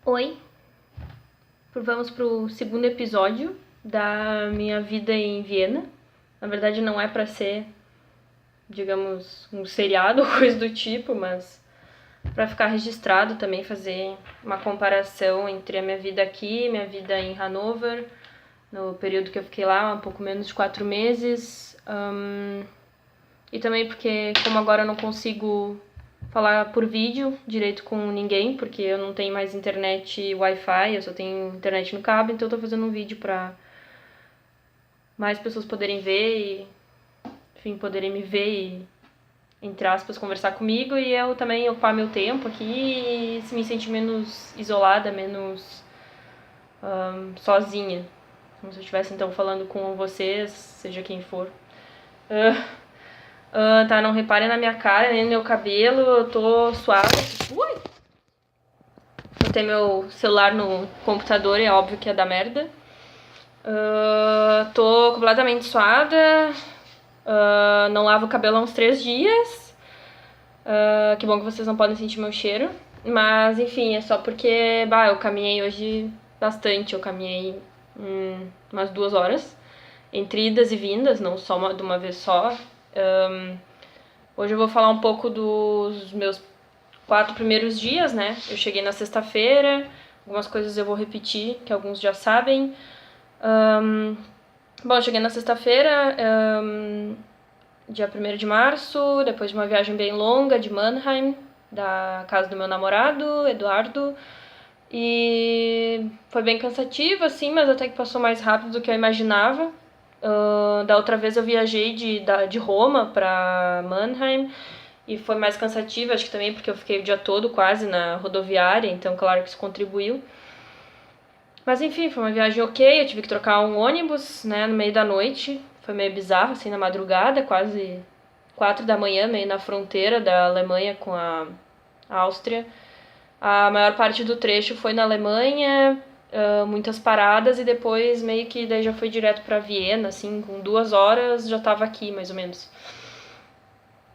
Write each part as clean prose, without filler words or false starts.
Oi, vamos pro segundo episódio da minha vida em Viena. Na verdade não é pra ser, digamos, um seriado ou coisa do tipo, mas pra ficar registrado também, fazer uma comparação entre a minha vida aqui e minha vida em Hannover, no período que eu fiquei lá, um pouco menos de 4 meses. E também porque, como agora eu não consigo falar por vídeo direito com ninguém, porque eu não tenho mais internet Wi-Fi, eu só tenho internet no cabo, então eu tô fazendo um vídeo pra mais pessoas poderem ver e, enfim, poderem me ver e, entre aspas, conversar comigo e eu também ocupar meu tempo aqui e me sentir menos isolada, menos sozinha. Como se eu estivesse, então, falando com vocês, seja quem for. Tá, não reparem na minha cara, nem no meu cabelo, eu tô suada. Ui! Botei meu celular no computador e é óbvio que ia dar merda. Tô completamente suada. Não lavo o cabelo há uns 3 dias. Que bom que vocês não podem sentir meu cheiro. Mas, enfim, é só porque, eu caminhei hoje bastante. Eu caminhei umas 2 horas. Entre idas e vindas, não só de uma vez só. Hoje eu vou falar um pouco dos meus 4 primeiros dias, né? Eu cheguei na sexta-feira. Algumas coisas eu vou repetir, que alguns já sabem. Bom, eu cheguei na sexta-feira, dia 1º de março, depois de uma viagem bem longa de Mannheim, da casa do meu namorado, Eduardo. E foi bem cansativo, assim, mas até que passou mais rápido do que eu imaginava. Da outra vez eu viajei de Roma pra Mannheim e foi mais cansativo, acho que também porque eu fiquei o dia todo quase na rodoviária, então claro que isso contribuiu. Mas enfim, foi uma viagem ok, eu tive que trocar um ônibus, né, no meio da noite. Foi meio bizarro, assim, na madrugada, quase 4 da manhã, meio na fronteira da Alemanha com a Áustria. A maior parte do trecho foi na Alemanha, muitas paradas, e depois meio que daí já foi direto pra Viena, assim, com 2 horas já tava aqui, mais ou menos.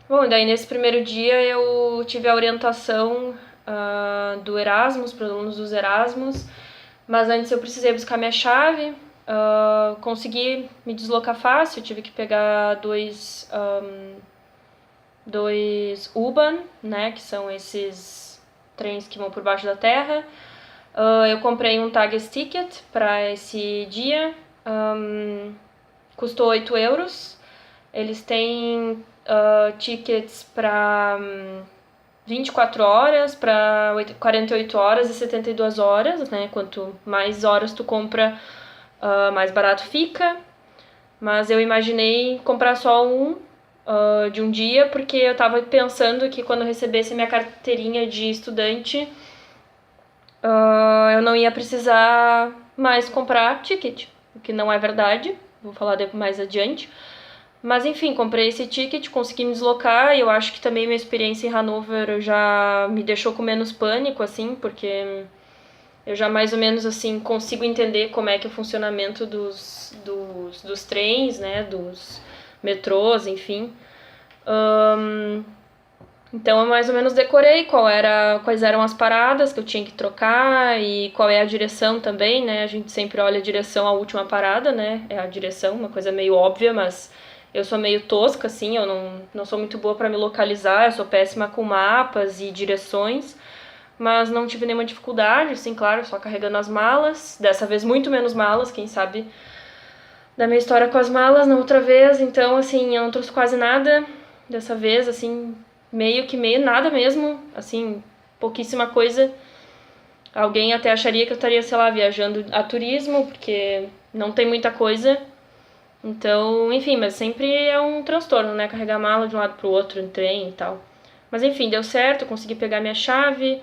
Bom, e daí nesse primeiro dia eu tive a orientação do Erasmus, para os alunos dos Erasmus, mas antes eu precisei buscar minha chave, consegui me deslocar fácil, tive que pegar dois U-Bahn, né, que são esses trens que vão por baixo da terra. Eu comprei um Tagesticket para esse dia, custou 8 euros. Eles têm tickets para 24 horas, para 48 horas e 72 horas, né? Quanto mais horas tu compra, mais barato fica. Mas eu imaginei comprar só um de um dia, porque eu tava pensando que quando eu recebesse minha carteirinha de estudante, eu não ia precisar mais comprar ticket, o que não é verdade, vou falar mais adiante. Mas enfim, comprei esse ticket, consegui me deslocar e eu acho que também minha experiência em Hannover já me deixou com menos pânico, assim, porque eu já mais ou menos assim consigo entender como é que é o funcionamento dos trens, né, dos metrôs, enfim. Então eu mais ou menos decorei quais eram as paradas que eu tinha que trocar e qual é a direção também, né? A gente sempre olha a direção à última parada, né? É a direção, uma coisa meio óbvia, mas eu sou meio tosca, assim, eu não sou muito boa para me localizar, eu sou péssima com mapas e direções, mas não tive nenhuma dificuldade, assim, claro, só carregando as malas, dessa vez muito menos malas, quem sabe da minha história com as malas na outra vez, então, assim, eu não trouxe quase nada dessa vez, assim, meio nada mesmo, assim, pouquíssima coisa. Alguém até acharia que eu estaria, sei lá, viajando a turismo, porque não tem muita coisa. Então, enfim, mas sempre é um transtorno, né? Carregar mala de um lado pro outro, em trem e tal. Mas enfim, deu certo, eu consegui pegar minha chave,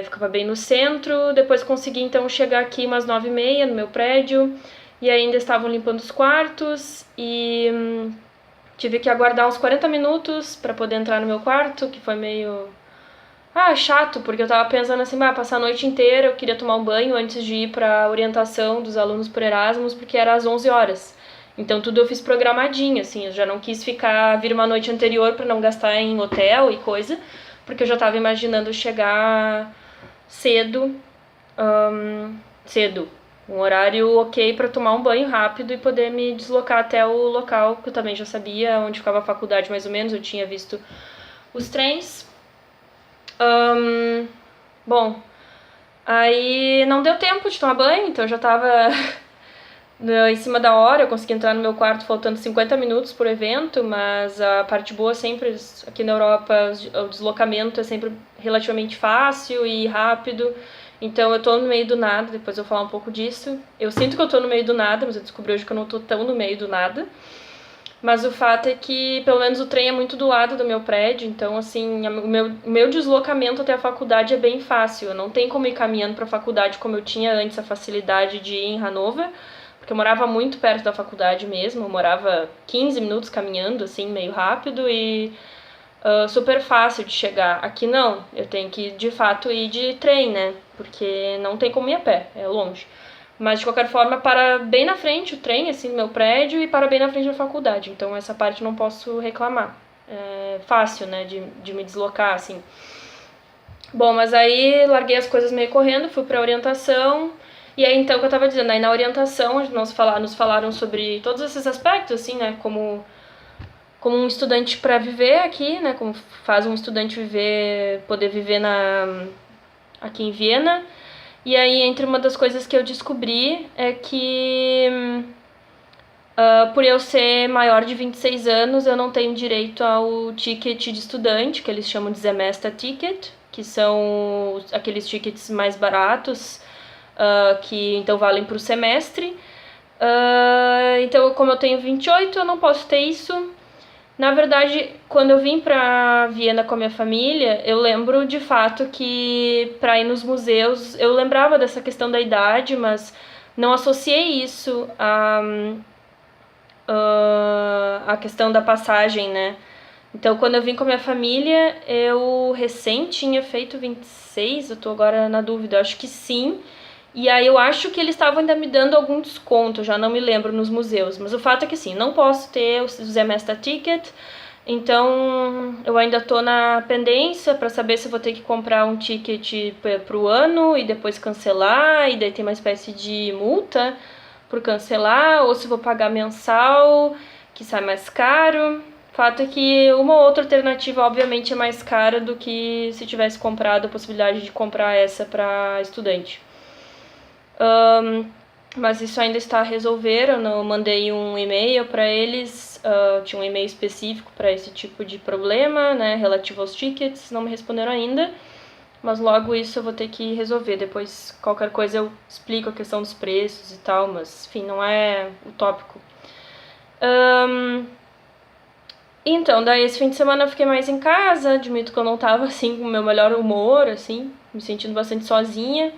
ficava bem no centro. Depois consegui então chegar aqui umas 9h30 no meu prédio, e ainda estavam limpando os quartos, e tive que aguardar uns 40 minutos para poder entrar no meu quarto, que foi meio chato, porque eu tava pensando assim, passar a noite inteira, eu queria tomar um banho antes de ir pra orientação dos alunos por Erasmus, porque era às 11 horas. Então tudo eu fiz programadinho, assim, eu já não quis vir uma noite anterior pra não gastar em hotel e coisa, porque eu já tava imaginando chegar cedo, cedo. Um horário ok para tomar um banho rápido e poder me deslocar até o local, que eu também já sabia onde ficava a faculdade mais ou menos, eu tinha visto os trens. Bom, aí não deu tempo de tomar banho, então eu já tava em cima da hora, eu consegui entrar no meu quarto faltando 50 minutos por evento, mas a parte boa sempre, aqui na Europa, o deslocamento é sempre relativamente fácil e rápido, então eu tô no meio do nada, depois eu vou falar um pouco disso. Eu sinto que eu tô no meio do nada, mas eu descobri hoje que eu não tô tão no meio do nada. Mas o fato é que, pelo menos, o trem é muito do lado do meu prédio, então, assim, o meu deslocamento até a faculdade é bem fácil. Eu não tenho como ir caminhando pra faculdade como eu tinha antes a facilidade de ir em Hannover, porque eu morava muito perto da faculdade mesmo, eu morava 15 minutos caminhando, assim, meio rápido e super fácil de chegar. Aqui não, eu tenho que, de fato, ir de trem, né, porque não tem como ir a pé, é longe. Mas, de qualquer forma, para bem na frente o trem, assim, no meu prédio, e para bem na frente da faculdade. Então, essa parte não posso reclamar. É fácil, né, de me deslocar, assim. Bom, mas aí larguei as coisas meio correndo, fui pra orientação. E aí, então, o que eu tava dizendo, aí na orientação nos falaram sobre todos esses aspectos, assim, né, como um estudante para viver aqui, né, como faz um estudante poder viver aqui em Viena. E aí, entre uma das coisas que eu descobri é que, por eu ser maior de 26 anos, eu não tenho direito ao ticket de estudante, que eles chamam de Semester Ticket, que são aqueles tickets mais baratos, que então valem para o semestre. Então, como eu tenho 28, eu não posso ter isso. Na verdade, quando eu vim pra Viena com a minha família, eu lembro de fato que pra ir nos museus, eu lembrava dessa questão da idade, mas não associei isso à questão da passagem, né? Então, quando eu vim com a minha família, eu recém tinha feito 26, eu tô agora na dúvida, eu acho que sim. E aí eu acho que eles estavam ainda me dando algum desconto, já não me lembro, nos museus. Mas o fato é que sim, não posso ter o Semester Ticket, então eu ainda tô na pendência para saber se vou ter que comprar um ticket pro ano e depois cancelar, e daí tem uma espécie de multa por cancelar, ou se vou pagar mensal, que sai mais caro. O fato é que uma ou outra alternativa, obviamente, é mais cara do que se tivesse comprado a possibilidade de comprar essa para estudante. Mas isso ainda está a resolver, eu não mandei um e-mail para eles, tinha um e-mail específico para esse tipo de problema, né, relativo aos tickets, não me responderam ainda, mas logo isso eu vou ter que resolver, depois qualquer coisa eu explico a questão dos preços e tal, mas enfim, não é o tópico. Então, daí esse fim de semana eu fiquei mais em casa, admito que eu não tava assim com o meu melhor humor, assim, me sentindo bastante sozinha.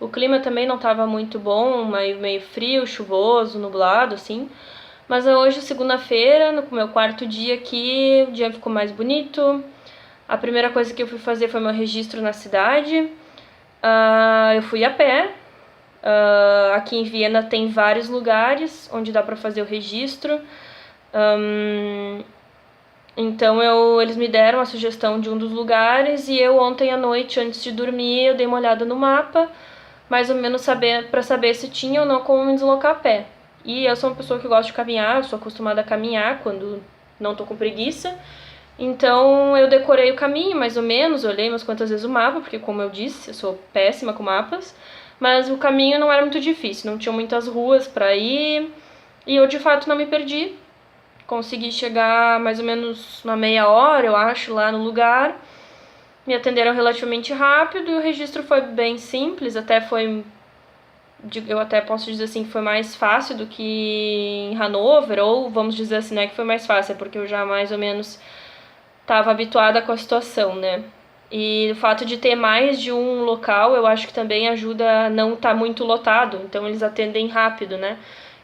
O clima também não estava muito bom, meio frio, chuvoso, nublado, assim. Mas hoje, segunda-feira, no meu quarto dia aqui, o dia ficou mais bonito. A primeira coisa que eu fui fazer foi meu registro na cidade. Eu fui a pé. Aqui em Viena tem vários lugares onde dá para fazer o registro. Então eles me deram a sugestão de um dos lugares e eu ontem à noite, antes de dormir, eu dei uma olhada no mapa, mais ou menos para saber se tinha ou não como me deslocar a pé. E eu sou uma pessoa que gosta de caminhar, sou acostumada a caminhar quando não tô com preguiça. Então eu decorei o caminho, mais ou menos, olhei umas quantas vezes o mapa, porque como eu disse, eu sou péssima com mapas. Mas o caminho não era muito difícil, não tinha muitas ruas para ir. E eu de fato não me perdi. Consegui chegar mais ou menos uma meia hora, eu acho, lá no lugar. Me atenderam relativamente rápido e o registro foi bem simples, eu até posso dizer assim que foi mais fácil do que em Hannover, ou vamos dizer assim, não é que foi mais fácil, é porque eu já mais ou menos estava habituada com a situação, né? E o fato de ter mais de um local, eu acho que também ajuda a não estar muito lotado, então eles atendem rápido, né?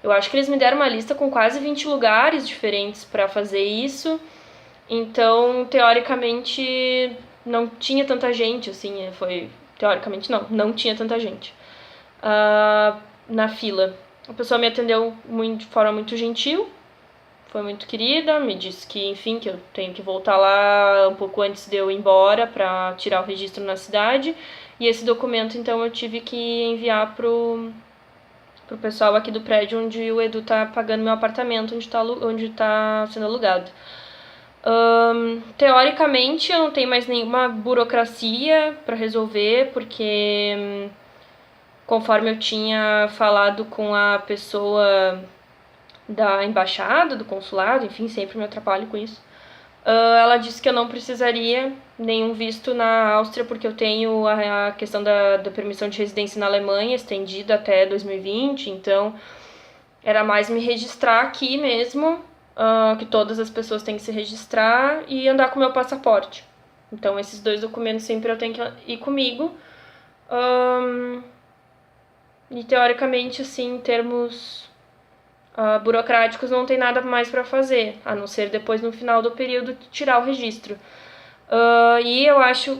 Eu acho que eles me deram uma lista com quase 20 lugares diferentes para fazer isso, então, teoricamente, não tinha tanta gente, assim, teoricamente não tinha tanta gente na fila. A pessoa me atendeu de forma muito gentil, foi muito querida, me disse que, enfim, que eu tenho que voltar lá um pouco antes de eu ir embora para tirar o registro na cidade. E esse documento, então, eu tive que enviar pro pessoal aqui do prédio onde o Edu tá pagando meu apartamento, onde tá sendo alugado. Teoricamente, eu não tenho mais nenhuma burocracia para resolver, porque conforme eu tinha falado com a pessoa da embaixada, do consulado, enfim, sempre me atrapalho com isso, ela disse que eu não precisaria nenhum visto na Áustria, porque eu tenho a questão da permissão de residência na Alemanha estendida até 2020, então era mais me registrar aqui mesmo, que todas as pessoas têm que se registrar e andar com o meu passaporte. Então esses 2 documentos sempre eu tenho que ir comigo. E teoricamente, assim, em termos burocráticos, não tem nada mais para fazer, a não ser depois no final do período tirar o registro. E eu acho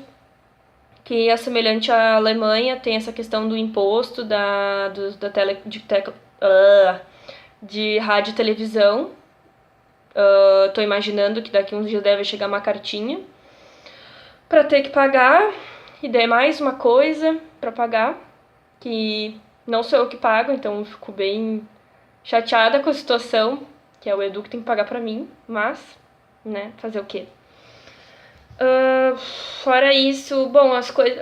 que é semelhante à Alemanha, tem essa questão do imposto de rádio e televisão. Tô imaginando que daqui uns dias deve chegar uma cartinha para ter que pagar, e daí mais uma coisa para pagar, que não sou eu que pago, então eu fico bem chateada com a situação, que é o Edu que tem que pagar pra mim, mas, né, fazer o quê? Fora isso, bom,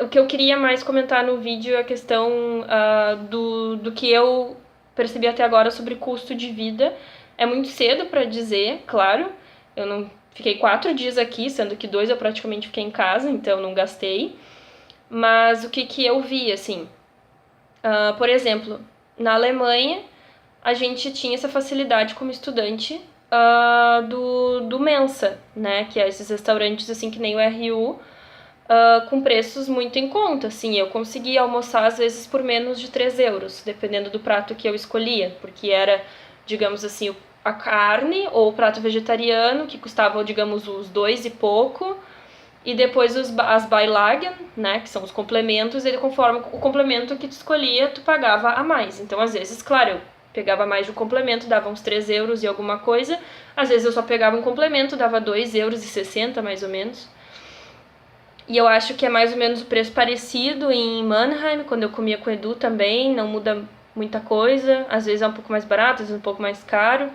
o que eu queria mais comentar no vídeo é a questão do que eu percebi até agora sobre custo de vida. É muito cedo pra dizer, claro, eu não fiquei 4 dias aqui, sendo que 2 eu praticamente fiquei em casa, então não gastei. Mas o que eu vi, assim, por exemplo, na Alemanha, a gente tinha essa facilidade como estudante do Mensa, né? Que é esses restaurantes, assim, que nem o RU, com preços muito em conta, assim. Eu conseguia almoçar, às vezes, por menos de 3 euros, dependendo do prato que eu escolhia, porque era, digamos assim, a carne ou o prato vegetariano, que custava, digamos, os 2 e pouco, e depois as Beilagen, né, que são os complementos, e conforme o complemento que tu escolhia, tu pagava a mais. Então, às vezes, claro, eu pegava mais do complemento, dava uns 3 euros e alguma coisa. Às vezes eu só pegava um complemento, dava 2,60 euros, mais ou menos. E eu acho que é mais ou menos o preço parecido em Mannheim, quando eu comia com o Edu também, não muda muita coisa. Às vezes é um pouco mais barato, às vezes é um pouco mais caro.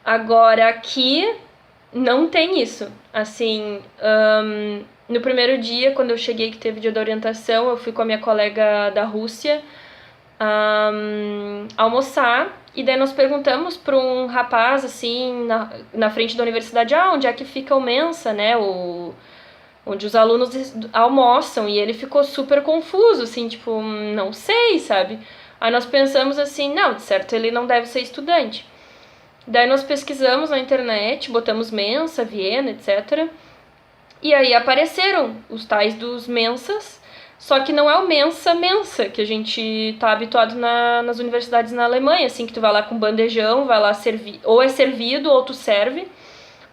Agora, aqui não tem isso. Assim, no primeiro dia, quando eu cheguei, que teve dia da orientação, eu fui com a minha colega da Rússia almoçar, e daí nós perguntamos para um rapaz, assim, na frente da universidade, onde é que fica o Mensa, né, onde os alunos almoçam, e ele ficou super confuso, assim, tipo, não sei, sabe? Aí nós pensamos assim, não, de certo ele não deve ser estudante. Daí nós pesquisamos na internet, botamos Mensa, Viena, etc. E aí apareceram os tais dos Mensas, só que não é o Mensa que a gente tá habituado nas universidades na Alemanha, assim, que tu vai lá com bandejão, vai lá servir, ou é servido ou tu serve.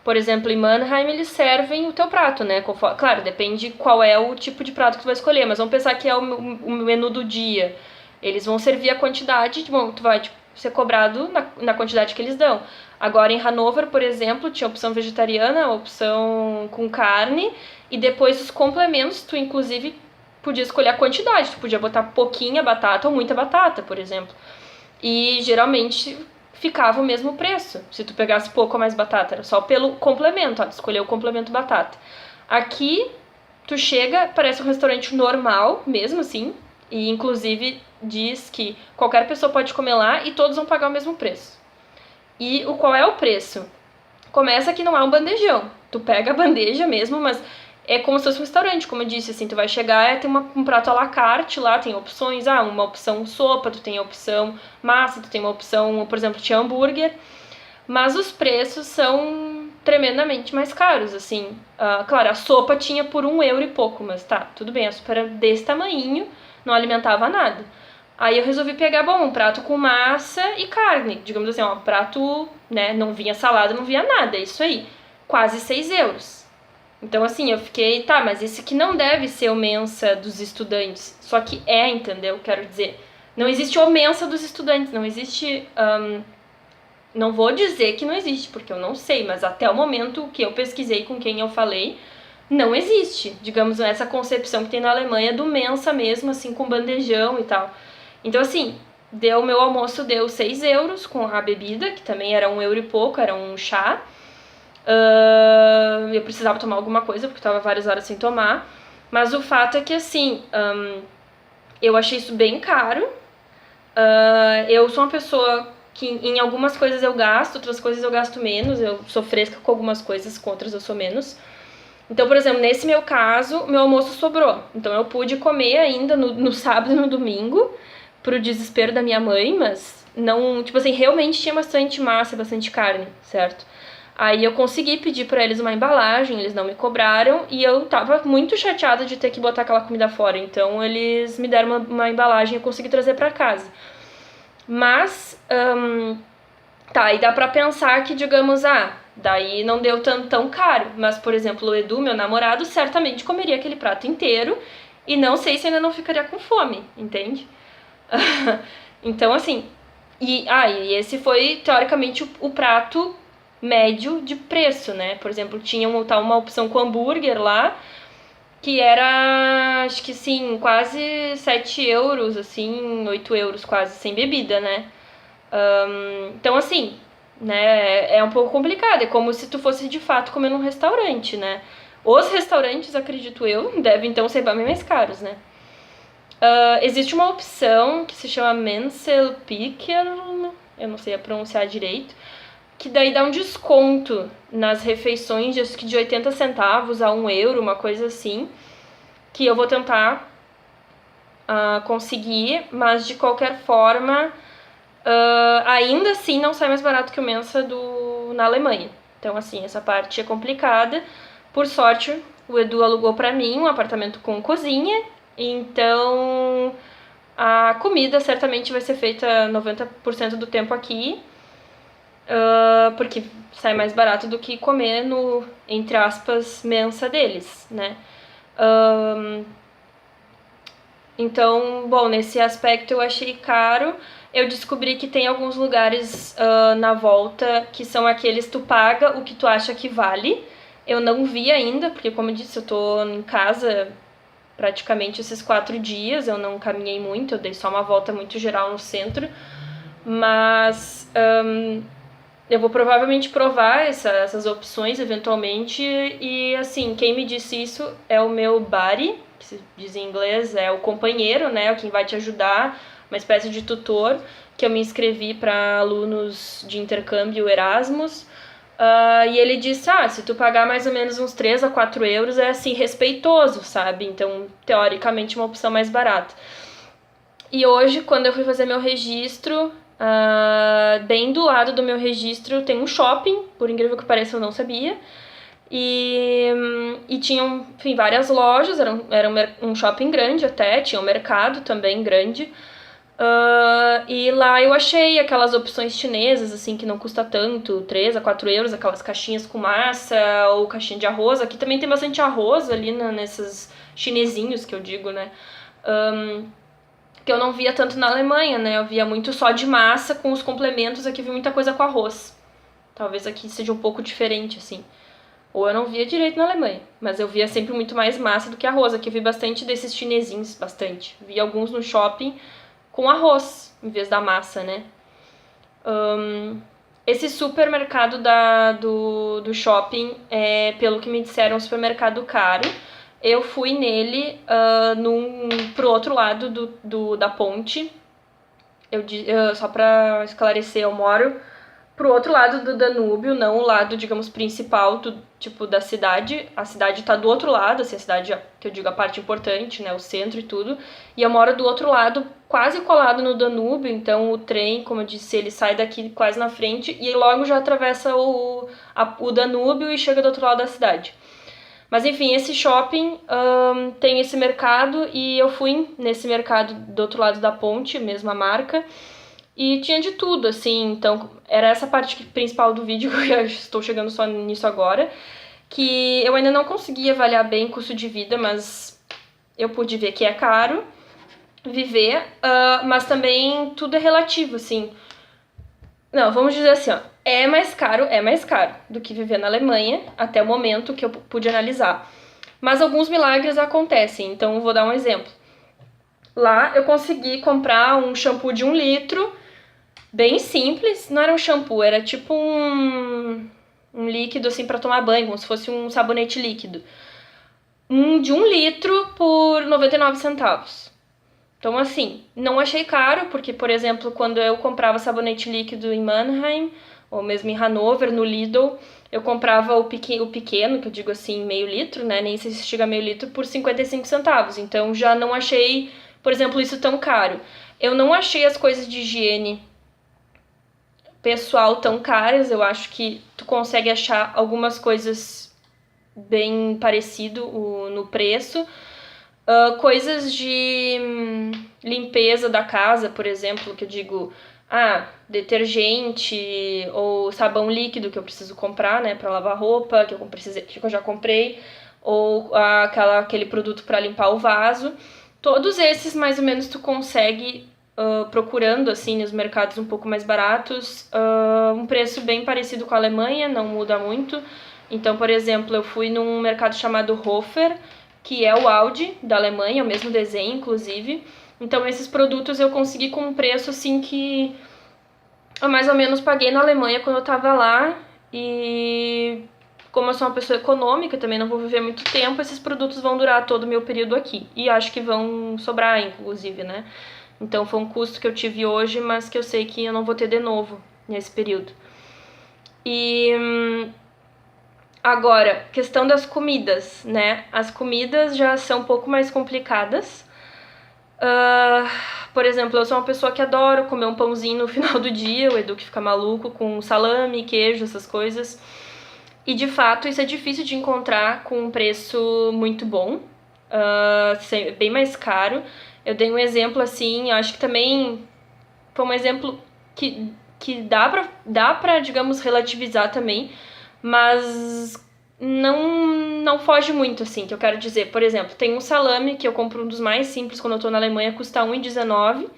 Por exemplo, em Mannheim eles servem o teu prato, né? Claro, depende qual é o tipo de prato que tu vai escolher, mas vamos pensar que é o menu do dia. Eles vão servir a quantidade, bom, tu vai ser cobrado na quantidade que eles dão. Agora em Hannover, por exemplo, tinha opção vegetariana, opção com carne, e depois os complementos, tu inclusive podia escolher a quantidade, tu podia botar pouquinha batata ou muita batata, por exemplo. E geralmente ficava o mesmo preço, se tu pegasse pouco ou mais batata, era só pelo complemento, tu escolheu o complemento batata. Aqui, tu chega, parece um restaurante normal, mesmo assim, e inclusive diz que qualquer pessoa pode comer lá e todos vão pagar o mesmo preço. E qual é o preço? Começa que não é um bandejão, tu pega a bandeja mesmo, mas é como se fosse um restaurante, como eu disse, assim, tu vai chegar, tem um prato à la carte lá, tem opções, uma opção sopa, tu tem a opção massa, tu tem uma opção, por exemplo, de hambúrguer, mas os preços são tremendamente mais caros, assim. Claro, a sopa tinha por 1 euro e pouco, mas tá, tudo bem, a sopa era desse tamanhinho, não alimentava nada. Aí eu resolvi pegar, um prato com massa e carne, digamos assim, um prato, né, não vinha salada, não vinha nada, é isso aí, quase 6 euros. Então, assim, eu fiquei, tá, mas esse aqui não deve ser o Mensa dos estudantes. Só que entendeu? Quero dizer, não existe o Mensa dos estudantes, não existe não vou dizer que não existe, porque eu não sei, mas até o momento que eu pesquisei com quem eu falei, não existe, digamos, essa concepção que tem na Alemanha do Mensa mesmo, assim, com bandejão e tal. Então, assim, meu almoço deu 6 euros com a bebida, que também era 1 euro e pouco, era um chá. Eu precisava tomar alguma coisa, porque estava várias horas sem tomar. Mas o fato é que, assim, eu achei isso bem caro. Eu sou uma pessoa que em algumas coisas eu gasto, outras coisas eu gasto menos. Eu sou fresca com algumas coisas, com outras eu sou menos. Então, por exemplo, nesse meu caso, meu almoço sobrou. Então eu pude comer ainda no sábado e no domingo, pro desespero da minha mãe, mas não, tipo assim, realmente tinha bastante massa, bastante carne, certo? Aí eu consegui pedir pra eles uma embalagem, eles não me cobraram, e eu tava muito chateada de ter que botar aquela comida fora, então eles me deram uma embalagem e eu consegui trazer pra casa. Mas, tá, e dá pra pensar que, digamos, daí não deu tão caro, mas, por exemplo, o Edu, meu namorado, certamente comeria aquele prato inteiro, e não sei se ainda não ficaria com fome, entende? Então, assim, e esse foi, teoricamente, o prato médio de preço, né? Por exemplo, tinha uma opção com hambúrguer lá, que era, acho que sim, quase 7 euros, assim, 8 euros quase, sem bebida, né? Então, assim, né, é um pouco complicado, é como se tu fosse de fato comer num restaurante, né? Os restaurantes, acredito eu, devem então ser bem mais caros, né? Existe uma opção que se chama Menselpiker, eu não sei pronunciar direito, que daí dá um desconto nas refeições, acho que de 80 centavos a 1 euro, uma coisa assim, que eu vou tentar conseguir, mas de qualquer forma, ainda assim não sai mais barato que o Mensa na Alemanha. Então, assim, essa parte é complicada. Por sorte, o Edu alugou pra mim um apartamento com cozinha, então a comida certamente vai ser feita 90% do tempo aqui, porque sai mais barato do que comer no, entre aspas, Mensa deles, né? Então, bom, nesse aspecto eu achei caro. Eu descobri que tem alguns lugares na volta que são aqueles tu paga o que tu acha que vale. Eu não vi ainda, porque como eu disse, eu tô em casa praticamente esses 4 dias, eu não caminhei muito, eu dei só uma volta muito geral no centro. Mas eu vou provavelmente provar essas opções eventualmente. E assim, quem me disse isso é o meu buddy, que se diz em inglês, é o companheiro, né? Quem vai te ajudar, uma espécie de tutor, que eu me inscrevi para alunos de intercâmbio Erasmus. E ele disse, se tu pagar mais ou menos uns 3 a 4 euros é assim, respeitoso, sabe? Então, teoricamente, uma opção mais barata. E hoje, quando eu fui fazer meu registro, bem do lado do meu registro tem um shopping, por incrível que pareça eu não sabia. E tinham, enfim, várias lojas, era um shopping grande até, tinha um mercado também grande. E lá eu achei aquelas opções chinesas, assim, que não custa tanto, 3 a 4 euros, aquelas caixinhas com massa ou caixinha de arroz. Aqui também tem bastante arroz ali nesses chinesinhos que eu digo, né? Que eu não via tanto na Alemanha, né? Eu via muito só de massa com os complementos, aqui vi muita coisa com arroz. Talvez aqui seja um pouco diferente, assim. Ou eu não via direito na Alemanha, mas eu via sempre muito mais massa do que arroz. Aqui eu vi bastante desses chinesinhos, bastante. Vi alguns no shopping com arroz, em vez da massa, né? Esse supermercado do shopping é, pelo que me disseram, um supermercado caro. Eu fui nele pro outro lado da ponte. Só pra esclarecer, eu moro pro outro lado do Danúbio, não o lado, digamos, principal da cidade. A cidade tá do outro lado, assim, a cidade, que eu digo, a parte importante, né, o centro e tudo. E eu moro do outro lado, quase colado no Danúbio, então o trem, como eu disse, ele sai daqui quase na frente e logo já atravessa o Danúbio e chega do outro lado da cidade. Mas enfim, esse shopping tem esse mercado e eu fui nesse mercado do outro lado da ponte, mesma marca, e tinha de tudo, assim. Então era essa parte principal do vídeo, que eu estou chegando só nisso agora, que eu ainda não consegui avaliar bem o custo de vida, mas eu pude ver que é caro viver, mas também tudo é relativo, assim. Não, vamos dizer assim, ó, é mais caro do que viver na Alemanha, até o momento que eu pude analisar. Mas alguns milagres acontecem, então eu vou dar um exemplo. Lá eu consegui comprar um shampoo de 1 litro, bem simples, não era um shampoo, era tipo um líquido assim para tomar banho, como se fosse um sabonete líquido. De 1 litro por 99 centavos. Então, assim, não achei caro, porque, por exemplo, quando eu comprava sabonete líquido em Mannheim, ou mesmo em Hanover, no Lidl, eu comprava o pequeno, que eu digo assim, meio litro, né? Nem sei se chega a meio litro, por 55 centavos. Então, já não achei, por exemplo, isso tão caro. Eu não achei as coisas de higiene pessoal tão caras. Eu acho que tu consegue achar algumas coisas bem parecido no preço. Coisas de limpeza da casa, por exemplo, que eu digo, detergente ou sabão líquido que eu preciso comprar, né, para lavar roupa, que eu já comprei, ou aquele produto para limpar o vaso. Todos esses, mais ou menos, tu consegue procurando, assim, nos mercados um pouco mais baratos, um preço bem parecido com a Alemanha, não muda muito. Então, por exemplo, eu fui num mercado chamado Hofer, que é o Audi da Alemanha, o mesmo desenho, inclusive. Então, esses produtos eu consegui com um preço, assim, que eu mais ou menos paguei na Alemanha quando eu tava lá. E como eu sou uma pessoa econômica, também não vou viver muito tempo, esses produtos vão durar todo o meu período aqui. E acho que vão sobrar, inclusive, né? Então, foi um custo que eu tive hoje, mas que eu sei que eu não vou ter de novo nesse período. E agora, questão das comidas, né? As comidas já são um pouco mais complicadas. Por exemplo, eu sou uma pessoa que adora comer um pãozinho no final do dia, o Edu que fica maluco com salame, queijo, essas coisas. E de fato, isso é difícil de encontrar com um preço muito bom, bem mais caro. Eu dei um exemplo assim, eu acho que também foi um exemplo que dá pra, digamos, relativizar também, mas não foge muito, assim, que eu quero dizer. Por exemplo, tem um salame que eu compro um dos mais simples quando eu tô na Alemanha, custa R$1,19,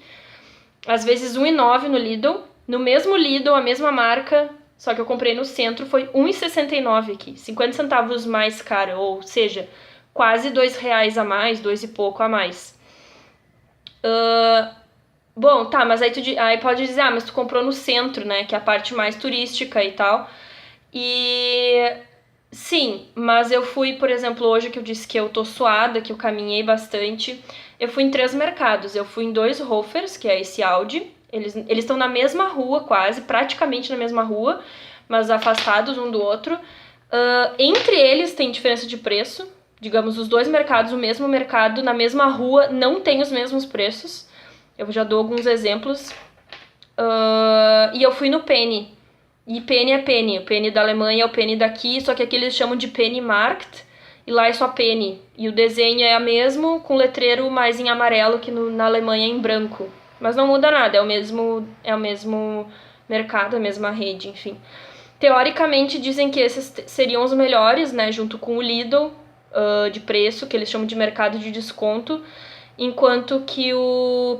às vezes R$1,09 no Lidl. No mesmo Lidl, a mesma marca, só que eu comprei no centro, foi R$1,69 aqui, 50 centavos mais caro, ou seja, quase R$2 a mais, 2 e pouco a mais. Bom, tá, mas aí pode dizer, mas tu comprou no centro, né, que é a parte mais turística e tal. E sim, mas eu fui, por exemplo, hoje que eu disse que eu tô suada, que eu caminhei bastante, eu fui em 3 mercados. Eu fui em 2 Hofers, que é esse Audi. Eles estão na mesma rua, quase, praticamente na mesma rua, mas afastados um do outro. Entre eles tem diferença de preço. Digamos, os 2 mercados, o mesmo mercado, na mesma rua, não tem os mesmos preços. Eu já dou alguns exemplos. E eu fui no Penny. E Penny é Penny. O Penny da Alemanha é o Penny daqui, só que aqui eles chamam de Pennymarkt. E lá é só Penny. E o desenho é o mesmo, com letreiro mais em amarelo que na Alemanha é em branco. Mas não muda nada, é o mesmo mercado, a mesma rede, enfim. Teoricamente dizem que esses seriam os melhores, né, junto com o Lidl, de preço, que eles chamam de mercado de desconto. Enquanto que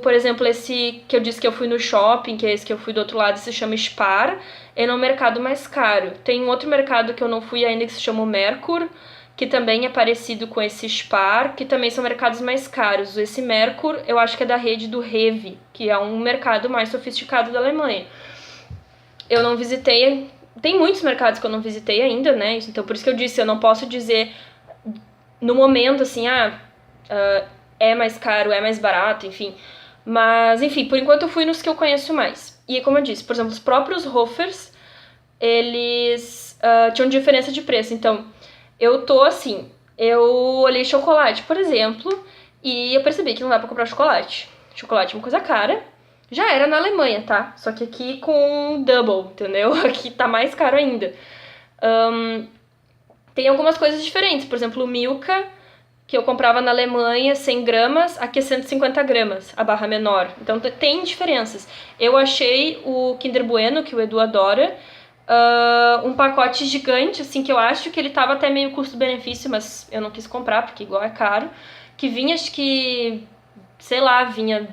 por exemplo, esse que eu disse que eu fui no shopping, que é esse que eu fui do outro lado, se chama Spar, é um mercado mais caro. Tem um outro mercado que eu não fui ainda que se chama Merkur, que também é parecido com esse Spar, que também são mercados mais caros. Esse Merkur, eu acho que é da rede do Rewe, que é um mercado mais sofisticado da Alemanha. Eu não visitei, tem muitos mercados que eu não visitei ainda, né? Então por isso que eu disse, eu não posso dizer no momento assim, é mais caro, é mais barato, enfim. Mas, enfim, por enquanto eu fui nos que eu conheço mais. E como eu disse, por exemplo, os próprios Hofers, eles tinham diferença de preço. Então, eu tô assim, eu olhei chocolate, por exemplo, e eu percebi que não dá pra comprar chocolate. Chocolate é uma coisa cara. Já era na Alemanha, tá? Só que aqui com double, entendeu? Aqui tá mais caro ainda. Tem algumas coisas diferentes. Por exemplo, o Milka, que eu comprava na Alemanha 100 gramas, aqui é 150 gramas, a barra menor. Então tem diferenças. Eu achei o Kinder Bueno, que o Edu adora, um pacote gigante, assim, que eu acho que ele tava até meio custo-benefício, mas eu não quis comprar, porque igual é caro, que vinha, acho que, sei lá, vinha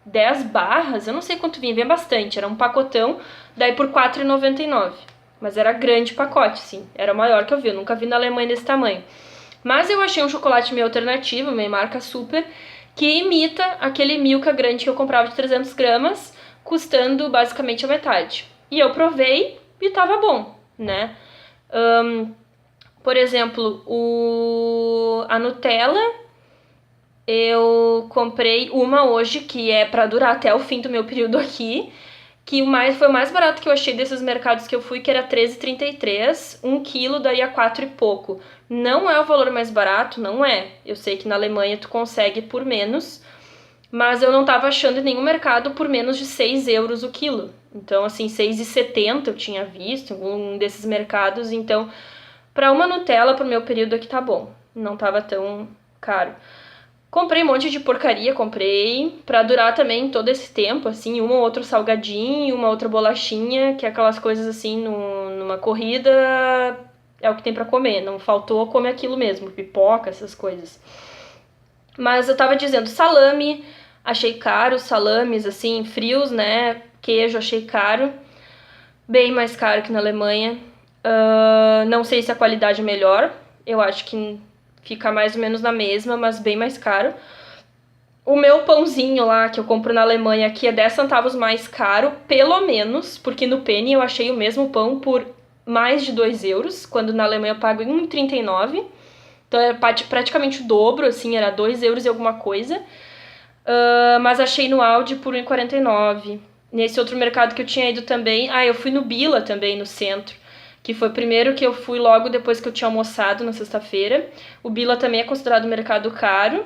10 barras, eu não sei quanto vinha bastante, era um pacotão daí por R$ 4,99. Mas era grande pacote, sim. Era o maior que eu vi. Eu nunca vi na Alemanha desse tamanho. Mas eu achei um chocolate meio alternativo, meio marca super, que imita aquele Milka grande que eu comprava de 300 gramas, custando basicamente a metade. E eu provei e tava bom, né? Por exemplo, a Nutella, eu comprei uma hoje, que é pra durar até o fim do meu período aqui, que foi o mais barato que eu achei desses mercados que eu fui, que era R$13,33, 1 quilo daria 4 e pouco. Não é o valor mais barato, não é. Eu sei que na Alemanha tu consegue por menos, mas eu não tava achando em nenhum mercado por menos de 6 euros o quilo. Então, assim, 6,70 eu tinha visto em um desses mercados. Então, pra uma Nutella, pro meu período aqui tá bom. Não tava tão caro. Comprei um monte de porcaria, comprei pra durar também todo esse tempo, assim, um ou outro salgadinho, uma outra bolachinha, que é aquelas coisas assim, numa corrida é o que tem pra comer, não faltou, come aquilo mesmo, pipoca, essas coisas. Mas eu tava dizendo, salame, achei caro, salames, assim, frios, né, queijo, achei caro, bem mais caro que na Alemanha. Não sei se a qualidade é melhor, eu acho que fica mais ou menos na mesma, mas bem mais caro. O meu pãozinho lá, que eu compro na Alemanha, aqui é 10 centavos mais caro, pelo menos, porque no Penny eu achei o mesmo pão por mais de 2 euros, quando na Alemanha eu pago 1,39. Então é praticamente o dobro, assim, era 2 euros e alguma coisa. Mas achei no Aldi por 1,49. Nesse outro mercado que eu tinha ido também, eu fui no Billa também, no centro, que foi o primeiro que eu fui logo depois que eu tinha almoçado na sexta-feira. O Billa também é considerado um mercado caro,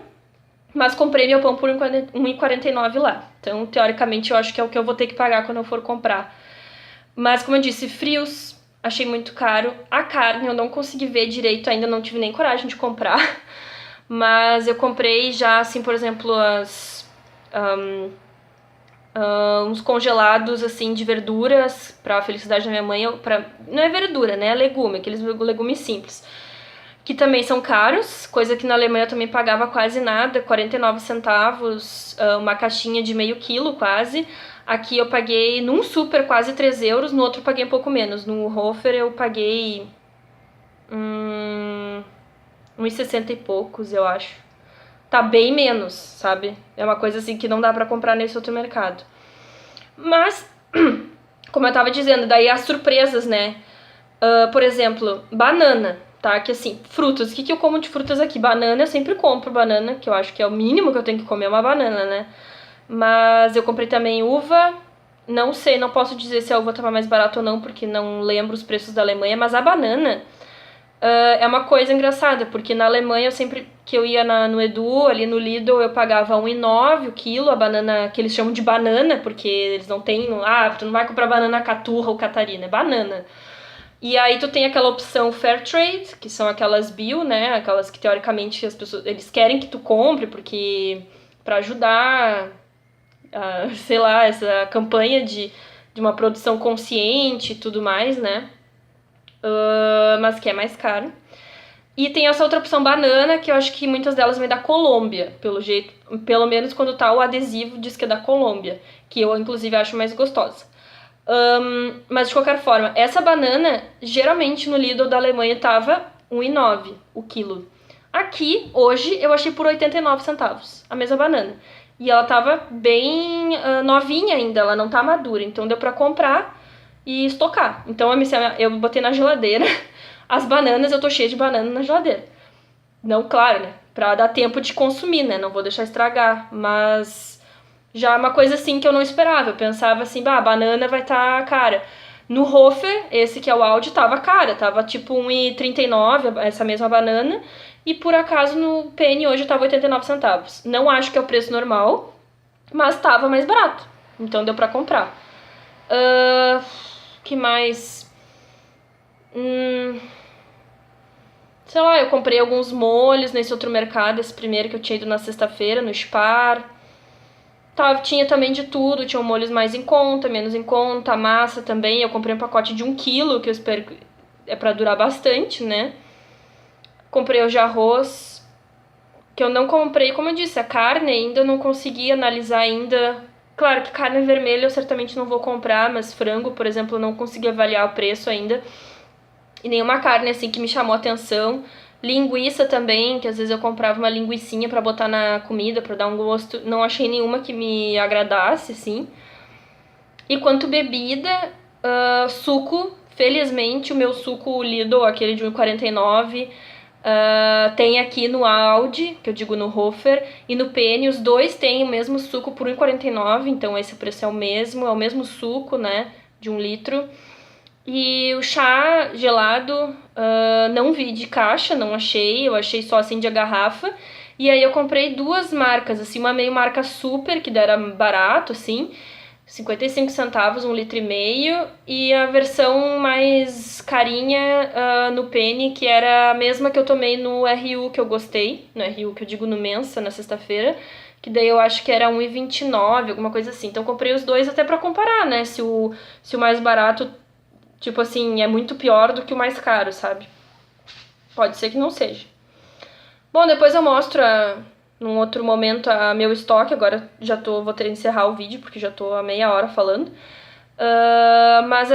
mas comprei meu pão por 1,49 lá. Então, teoricamente, eu acho que é o que eu vou ter que pagar quando eu for comprar. Mas, como eu disse, frios, achei muito caro. A carne eu não consegui ver direito ainda, não tive nem coragem de comprar. Mas eu comprei já, assim, por exemplo, uns congelados, assim, de verduras, pra felicidade da minha mãe. Não é verdura, né? É legume, aqueles legumes simples. Que também são caros, coisa que na Alemanha eu também pagava quase nada, 49 centavos, uma caixinha de meio quilo quase. Aqui eu paguei num super quase 3 euros, no outro eu paguei um pouco menos. No Hofer eu paguei uns 60 e poucos, eu acho. Tá bem menos, sabe? É uma coisa assim que não dá pra comprar nesse outro mercado. Mas, como eu tava dizendo, daí as surpresas, né? Por exemplo, banana, tá? Que assim, frutas. O que eu como de frutas aqui? Banana, eu sempre compro banana, que eu acho que é o mínimo que eu tenho que comer, é uma banana, né? Mas eu comprei também uva. Não sei, não posso dizer se a uva tava mais barata ou não, porque não lembro os preços da Alemanha, mas a banana é uma coisa engraçada, porque na Alemanha, eu sempre que eu ia no Edu, ali no Lidl, eu pagava 1,09 o quilo, a banana que eles chamam de banana, porque eles não têm... tu não vai comprar banana caturra ou catarina, é banana. E aí tu tem aquela opção Fair Trade, que são aquelas bio, né, aquelas que teoricamente as pessoas, eles querem que tu compre, porque pra ajudar, sei lá, essa campanha de uma produção consciente e tudo mais, né, mas que é mais caro. E tem essa outra opção banana, que eu acho que muitas delas vêm da Colômbia, pelo jeito, pelo menos quando tá o adesivo diz que é da Colômbia, que eu inclusive acho mais gostosa. Mas de qualquer forma, essa banana, geralmente no Lidl da Alemanha tava 1,09 o quilo. Aqui, hoje, eu achei por 89 centavos, a mesma banana. E ela tava bem novinha ainda, ela não tá madura, então deu pra comprar e estocar. Então eu botei na geladeira as bananas, eu tô cheia de banana na geladeira. Não, claro, né, pra dar tempo de consumir, né, não vou deixar estragar, mas... já é uma coisa assim que eu não esperava. Eu pensava assim, a banana vai estar cara. No Hofer, esse que é o Aldi, tava cara. Tava tipo 1,39 essa mesma banana. E por acaso no Penny hoje tava 89 centavos. Não acho que é o preço normal, mas tava mais barato. Então deu pra comprar. Que mais? Sei lá, eu comprei alguns molhos nesse outro mercado. Esse primeiro que eu tinha ido na sexta-feira, no Spar. Tinha também de tudo, tinha molhos mais em conta, menos em conta, massa também. Eu comprei um pacote de 1 quilo, que eu espero que é pra durar bastante, né? Comprei o de arroz, que eu não comprei, como eu disse, a carne ainda eu não consegui analisar ainda Claro que carne vermelha eu certamente não vou comprar, mas frango, por exemplo, eu não consegui avaliar o preço ainda. E nenhuma carne assim que me chamou atenção. Linguiça também, que às vezes eu comprava uma linguicinha pra botar na comida, pra dar um gosto. Não achei nenhuma que me agradasse, assim. E quanto bebida, suco, felizmente o meu suco Lidl, aquele de 1,49, tem aqui no Aldi, que eu digo no Hofer, e no Penny, os dois têm o mesmo suco por 1,49, então esse preço é o mesmo suco, né, de 1 litro. E o chá gelado, não vi de caixa, não achei, eu achei só assim de garrafa. E aí eu comprei duas marcas, assim, uma meio marca super, que era barato, assim, 55 centavos, 1,5 litro, e a versão mais carinha no Penny, que era a mesma que eu tomei no RU, que eu gostei, no RU que eu digo no Mensa, na sexta-feira, que daí eu acho que era 1,29, alguma coisa assim. Então eu comprei os dois até pra comparar, né, se o mais barato, tipo assim, é muito pior do que o mais caro, sabe? Pode ser que não seja. Bom, depois eu mostro num outro momento meu estoque. Agora vou ter que encerrar o vídeo porque já tô há meia hora falando. Mas